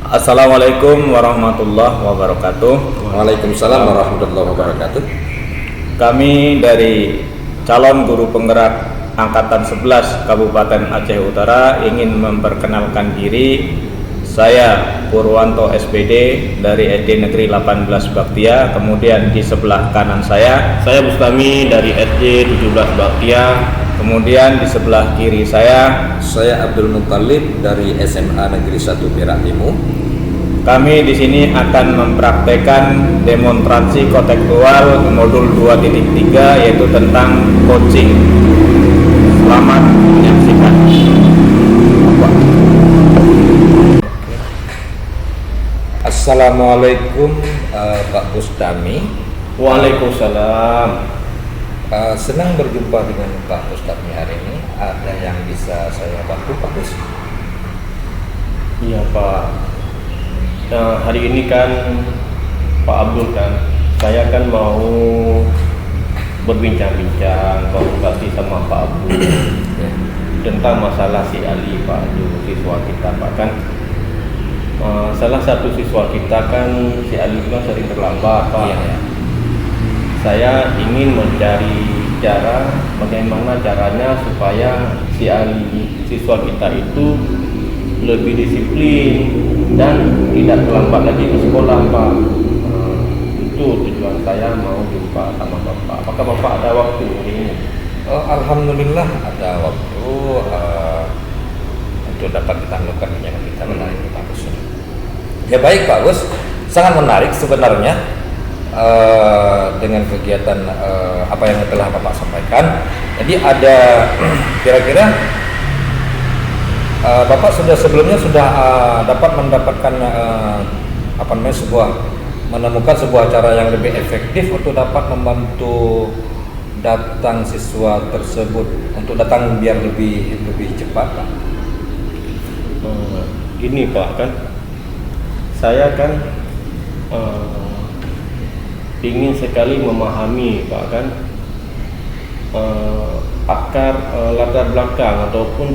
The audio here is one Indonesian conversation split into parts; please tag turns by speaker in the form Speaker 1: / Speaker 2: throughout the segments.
Speaker 1: Assalamualaikum warahmatullahi wabarakatuh.
Speaker 2: Waalaikumsalam warahmatullahi wabarakatuh.
Speaker 1: Kami dari calon guru penggerak Angkatan 11 Kabupaten Aceh Utara ingin memperkenalkan diri. Saya Purwanto SPD dari SD Negeri 18 Baktia. Kemudian di sebelah kanan saya
Speaker 3: Bustami dari SD 17 Baktia.
Speaker 1: Kemudian di sebelah kiri saya
Speaker 2: Abdul Muttalib dari SMA Negeri 1 Perak Timur.
Speaker 1: Kami di sini akan mempraktekkan demonstrasi kontekstual modul 2.3 yaitu tentang coaching. Selamat menyaksikan.
Speaker 2: Assalamualaikum Pak Bustami.
Speaker 3: Waalaikumsalam.
Speaker 2: Senang berjumpa dengan Pak Bustami hari ini. Ada yang bisa saya bantu Pak Bus?
Speaker 3: Iya Pak. Nah, hari ini kan Pak Abdul kan, saya kan mau berbincang-bincang konsultasi sama Pak Abdul tentang masalah si Ali Pak Abdul, siswa kita Pak kan. Salah satu siswa kita kan si Ali kan sering terlambat Pak.
Speaker 2: Iya.
Speaker 3: Saya ingin mencari cara bagaimana caranya supaya si Ali siswa kita itu lebih disiplin dan tidak terlambat lagi ke sekolah Pak. Itu tujuan saya mau jumpa sama Bapak. Apakah Bapak ada waktu hari ini?
Speaker 2: Alhamdulillah ada waktu untuk dapat kita lakukan bincang kita menarik Pak Bus. Ya baik Pak Bus, sangat menarik sebenarnya. Dengan kegiatan apa yang telah Bapak sampaikan. Jadi ada kira-kira Bapak sebelumnya sudah dapat mendapatkan menemukan sebuah cara yang lebih efektif untuk dapat membantu datang siswa tersebut untuk datang biar lebih cepat Pak.
Speaker 3: Gini Pak kan, saya kan ingin sekali memahami Pak kan akar latar belakang ataupun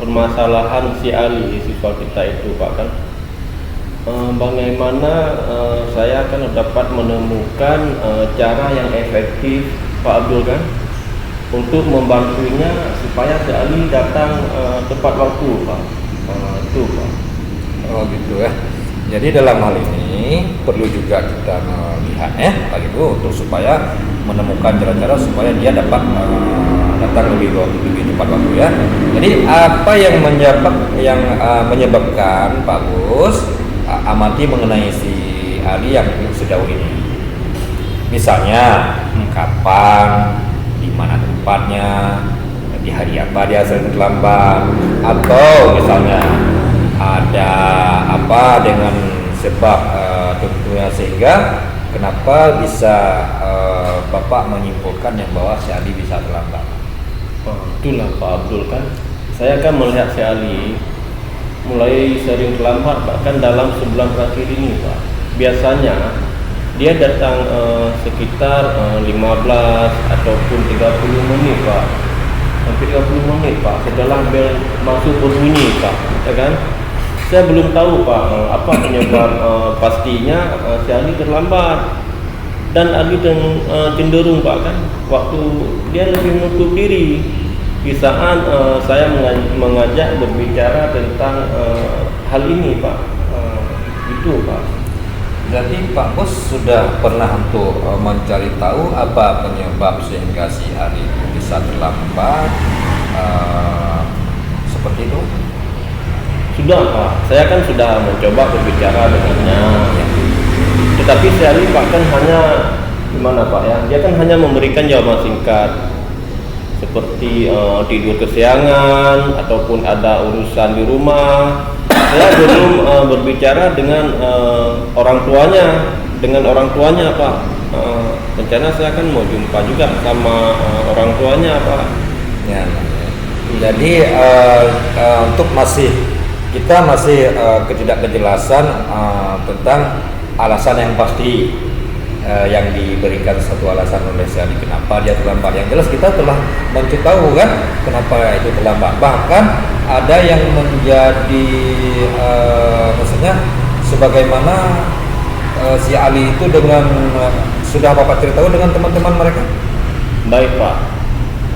Speaker 3: permasalahan si Ali siswa kita itu Pak kan. Bagaimana saya akan dapat menemukan cara yang efektif Pak Abdul kan untuk membantunya supaya si Ali datang tepat waktu Pak. Itu Pak.
Speaker 2: Oh gitu ya. Jadi dalam hal ini perlu juga kita melihat Pak Ibu untuk supaya menemukan cara-cara supaya dia dapat datang lebih cepat waktu ya. Jadi apa yang menyebabkan Pak Bus amati mengenai si Ali yang sejauh ini? Misalnya kapan, di mana tempatnya, di hari apa dia sering terlambat, atau misalnya ada apa dengan sebab tentunya sehingga kenapa bisa Bapak menyimpulkan yang bahwa si Ali bisa terlambat?
Speaker 3: Itulah Pak Abdul kan, saya kan melihat si Ali mulai sering terlambat bahkan dalam sebulan terakhir ini Pak. Biasanya dia datang sekitar 15 ataupun 30 menit Pak, hampir 30 menit Pak setelah bel masuk berbunyi Pak, ya kan? Saya belum tahu Pak apa penyebab pastinya si Ali terlambat. Dan Ali cenderung Pak kan waktu dia lebih menutup diri di saat saya mengajak berbicara tentang hal ini Pak. Itu Pak.
Speaker 2: Jadi Pak Bos sudah pernah untuk mencari tahu apa penyebab sehingga si Ali bisa terlambat seperti itu?
Speaker 3: Sudah Pak, saya kan sudah mencoba berbicara dengannya. Tetapi si Ali Pak kan hanya gimana Pak ya? Dia kan hanya memberikan jawaban singkat seperti tidur kesiangan ataupun ada urusan di rumah. Saya belum berbicara dengan orang tuanya Pak. Rencana saya kan mau jumpa juga sama orang tuanya Pak.
Speaker 2: Ya. Jadi untuk kita masih ketidakjelasan tentang alasan yang pasti yang diberikan satu alasan oleh si Ali kenapa dia terlambat. Yang jelas kita telah mencari tahu kan kenapa itu terlambat. Bahkan ada yang menjadi maksudnya sebagaimana si Ali itu dengan sudah Bapak ceritakan dengan teman-teman mereka.
Speaker 3: Baik Pak.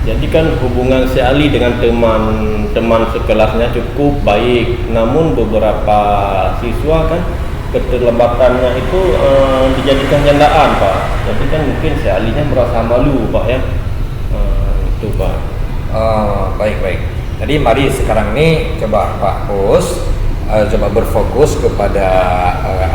Speaker 3: Jadi kan hubungan si Ali dengan teman-teman sekelasnya cukup baik. Namun beberapa siswa kan keterlambatannya itu dijadikan candaan Pak. Jadi kan mungkin si Alinya merasa malu Pak ya. Itu Pak.
Speaker 2: Baik. Jadi mari sekarang ini coba Pak Bos coba berfokus kepada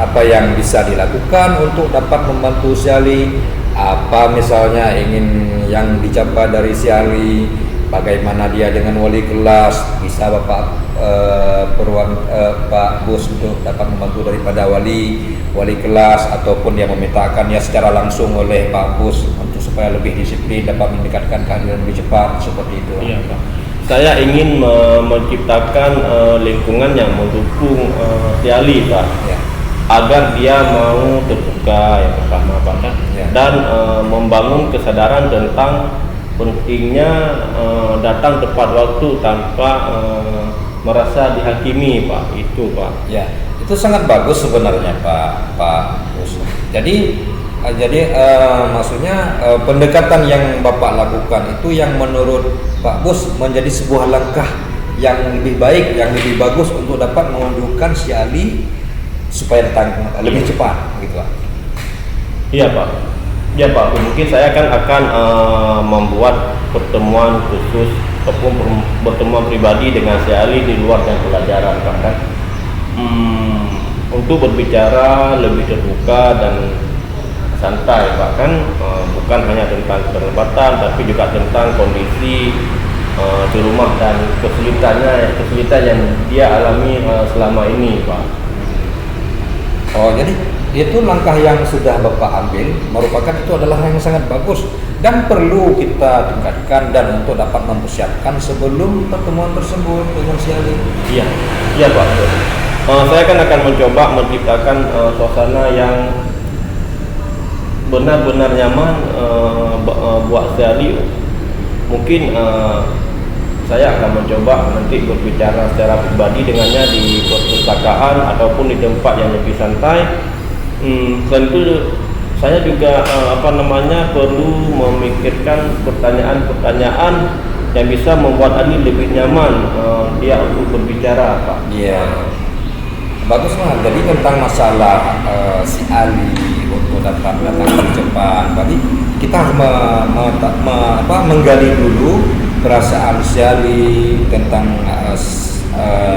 Speaker 2: apa yang bisa dilakukan untuk dapat membantu si Ali. Apa misalnya ingin yang dicapai dari si Ali, bagaimana dia dengan wali kelas, bisa Bapak Pak Bos untuk dapat membantu daripada wali kelas, ataupun dia memintakannya secara langsung oleh Pak Bos untuk supaya lebih disiplin, dapat mendekatkan keadilan lebih cepat, seperti itu.
Speaker 3: Iya Pak. Saya ingin menciptakan lingkungan yang mendukung si Ali Pak.
Speaker 2: Ya.
Speaker 3: Agar dia mau terbuka yang pertama Pak kan,
Speaker 2: Ya.
Speaker 3: dan membangun kesadaran tentang pentingnya datang tepat waktu tanpa merasa dihakimi Pak. Itu Pak.
Speaker 2: Ya, itu sangat bagus sebenarnya Pak Bos. Jadi maksudnya pendekatan yang Bapak lakukan itu yang menurut Pak Bos menjadi sebuah langkah yang lebih baik, yang lebih bagus untuk dapat menunjukkan si Ali supaya datang lebih cepat gitu Pak.
Speaker 3: Iya Pak. Ya Pak, mungkin saya akan membuat pertemuan khusus ataupun pertemuan pribadi dengan si Ali di luar jam pelajaran Pak kan. Untuk berbicara lebih terbuka dan santai Pak kan, bukan hanya tentang keterlambatan tapi juga tentang kondisi di rumah dan kesulitan yang dia alami selama ini Pak.
Speaker 2: Oh, jadi itu langkah yang sudah Bapak ambil merupakan itu adalah yang sangat bagus dan perlu kita tingkatkan dan untuk dapat mempersiapkan sebelum pertemuan tersebut dengan si Ali.
Speaker 3: Iya Pak. Saya akan mencoba menciptakan suasana yang benar-benar nyaman buat si Ali. Mungkin saya akan mencoba nanti berbicara secara pribadi dengannya di perpustakaan ataupun di tempat yang lebih santai. Selain itu saya juga perlu memikirkan pertanyaan-pertanyaan yang bisa membuat Ali lebih nyaman dia untuk berbicara Pak.
Speaker 2: Iya. Bagus lah. Jadi tentang masalah si Ali untuk datang lebih cepat. Jadi kita harus menggali dulu perasaan si Ali tentang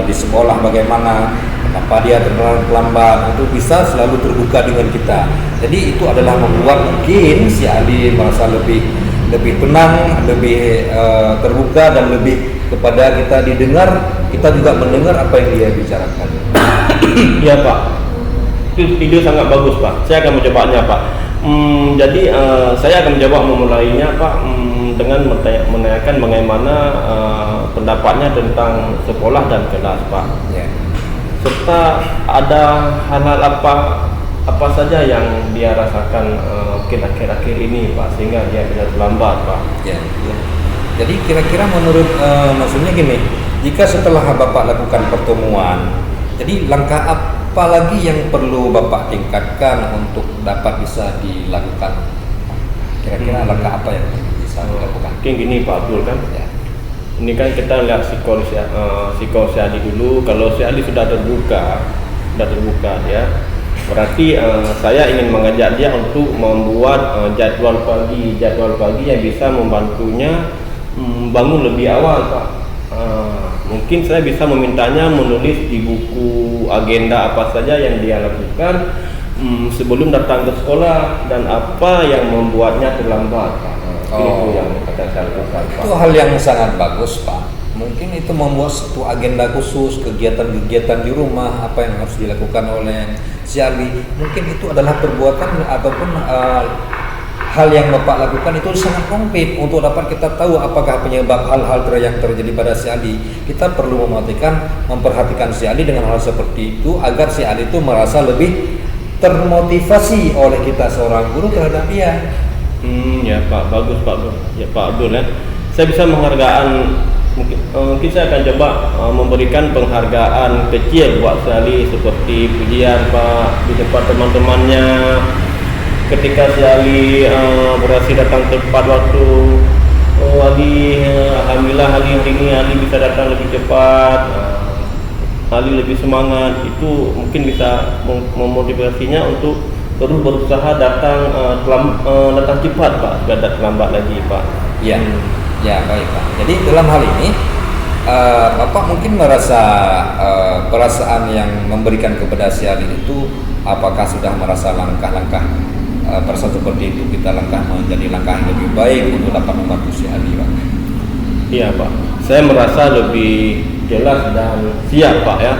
Speaker 2: di sekolah bagaimana, kenapa dia terlambat, itu bisa selalu terbuka dengan kita. Jadi itu adalah membuat mungkin si Ali merasa lebih tenang, lebih terbuka dan lebih kepada kita didengar, kita juga mendengar apa yang dia bicarakan.
Speaker 3: Iya Pak, itu ide sangat bagus Pak. Saya akan mencobanya Pak. Jadi saya akan mencoba memulainya Pak dengan menanyakan bagaimana pendapatnya tentang sekolah dan kelas Pak.
Speaker 2: Ya.
Speaker 3: Serta ada hal-hal apa saja yang dia rasakan mungkin akhir-akhir ini Pak sehingga dia bisa terlambat Pak.
Speaker 2: Ya. Jadi kira-kira menurut maksudnya gini, jika setelah Bapak lakukan pertemuan, jadi langkah apa lagi yang perlu Bapak tingkatkan untuk dapat bisa dilakukan? Kira-kira langkah apa yang bisa dilakukan?
Speaker 3: Mungkin gini Pak Abdul kan.
Speaker 2: Ya.
Speaker 3: Ini kan kita lihat psikologi si Ali dulu. Kalau si Ali sudah terbuka ya, berarti saya ingin mengajak dia untuk membuat jadwal pagi yang bisa membantunya bangun lebih awal Pak. Mungkin saya bisa memintanya menulis di buku agenda apa saja yang dia lakukan sebelum datang ke sekolah dan apa yang membuatnya terlambat Pak. Itu yang akan saya lakukan Pak.
Speaker 2: Itu hal yang sangat bagus Pak. Mungkin itu membuat satu agenda khusus, kegiatan-kegiatan di rumah, apa yang harus dilakukan oleh si Ali. Mungkin itu adalah perbuatan ataupun hal yang Bapak lakukan itu sangat konkret untuk dapat kita tahu apakah penyebab hal-hal yang terjadi pada si Ali. Kita perlu memperhatikan si Ali dengan hal seperti itu agar si Ali itu merasa lebih termotivasi oleh kita seorang guru terhadap dia.
Speaker 3: Ya Pak, bagus Pak Abdul. Ya Pak Abdul ya. Saya bisa menghargaan, mungkin saya akan coba memberikan penghargaan kecil buat si Ali seperti pujian Pak di depan teman-temannya ketika si Ali berhasil datang tepat waktu. Oh Ali, alhamdulillah Ali ini Ali bisa datang lebih cepat. Ali lebih semangat, itu mungkin bisa memotivasinya untuk terus berusaha datang cepat Pak, tidak terlambat lagi Pak.
Speaker 2: Ya, ya baik Pak. Jadi dalam hal ini Bapak mungkin merasa perasaan yang memberikan kepada si Ali itu, apakah sudah merasa langkah-langkah perasaan seperti itu kita langkah menjadi langkah yang lebih baik untuk dapat membantu si Ali Pak?
Speaker 3: Iya Pak, saya merasa lebih jelas dan siap Pak ya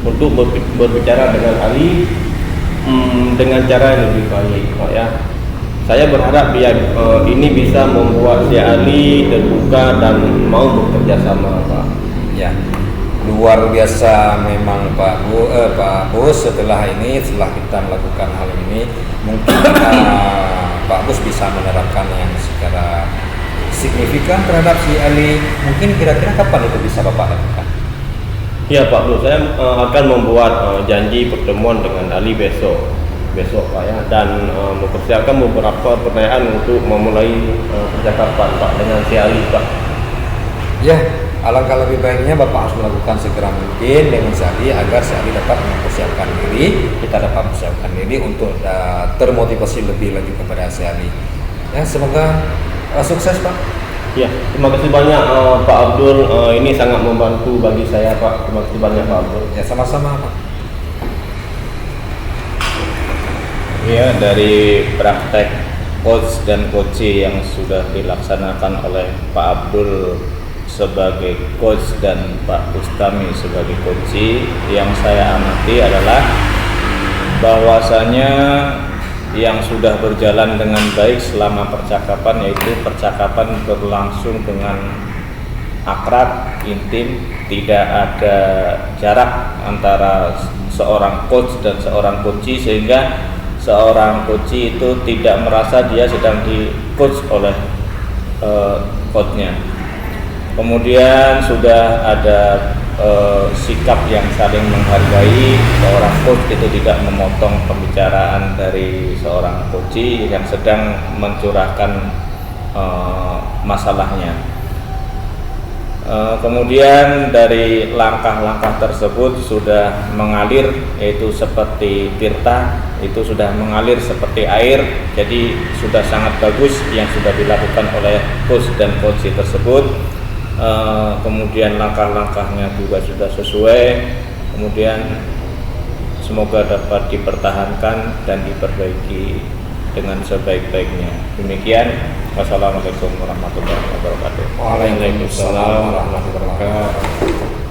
Speaker 3: untuk berbicara dengan Ali dengan cara yang lebih baik Pak ya. Saya berharap ini bisa membuat si Ali terbuka dan mau bekerja sama Pak.
Speaker 2: Ya, luar biasa memang Pak Bos. Setelah kita melakukan hal ini, mungkin Pak Bos bisa menerapkan yang secara signifikan terhadap si Ali. Mungkin kira-kira kapan itu bisa Bapak lakukan?
Speaker 3: Ya Pak Bos, saya akan membuat janji pertemuan dengan Ali besok Pak ya, dan mempersiapkan beberapa pertanyaan untuk memulai percakapan Pak dengan si Ali Pak.
Speaker 2: Ya, alangkah lebih baiknya Bapak harus melakukan segera mungkin dengan si Ali agar si Ali dapat mempersiapkan diri, kita dapat mempersiapkan diri untuk termotivasi lebih lagi kepada si Ali. Ya, semoga sukses Pak.
Speaker 3: Ya, terima kasih banyak Pak Abdul. Ini sangat membantu bagi saya Pak. Terima kasih banyak Pak Abdul.
Speaker 2: Ya, sama-sama Pak.
Speaker 1: Ya, dari praktek coach dan coaching yang sudah dilaksanakan oleh Pak Abdul sebagai coach dan Pak Bustami sebagai coaching, yang saya amati adalah bahwasanya yang sudah berjalan dengan baik selama percakapan, yaitu percakapan berlangsung dengan akrab, intim, tidak ada jarak antara seorang coach dan seorang coachee, sehingga seorang coachee itu tidak merasa dia sedang di coach oleh coachnya. Kemudian sudah ada sikap yang saling menghargai, seorang coach itu tidak memotong pembicaraan dari seorang coachee yang sedang mencurahkan masalahnya. Kemudian dari langkah-langkah tersebut sudah mengalir, yaitu seperti tirta, itu sudah mengalir seperti air. Jadi sudah sangat bagus yang sudah dilakukan oleh coach dan coachee tersebut. Kemudian langkah-langkahnya juga sudah sesuai. Kemudian semoga dapat dipertahankan dan diperbaiki dengan sebaik-baiknya. Demikian, wassalamualaikum warahmatullahi wabarakatuh.
Speaker 2: Waalaikumsalam warahmatullahi wabarakatuh.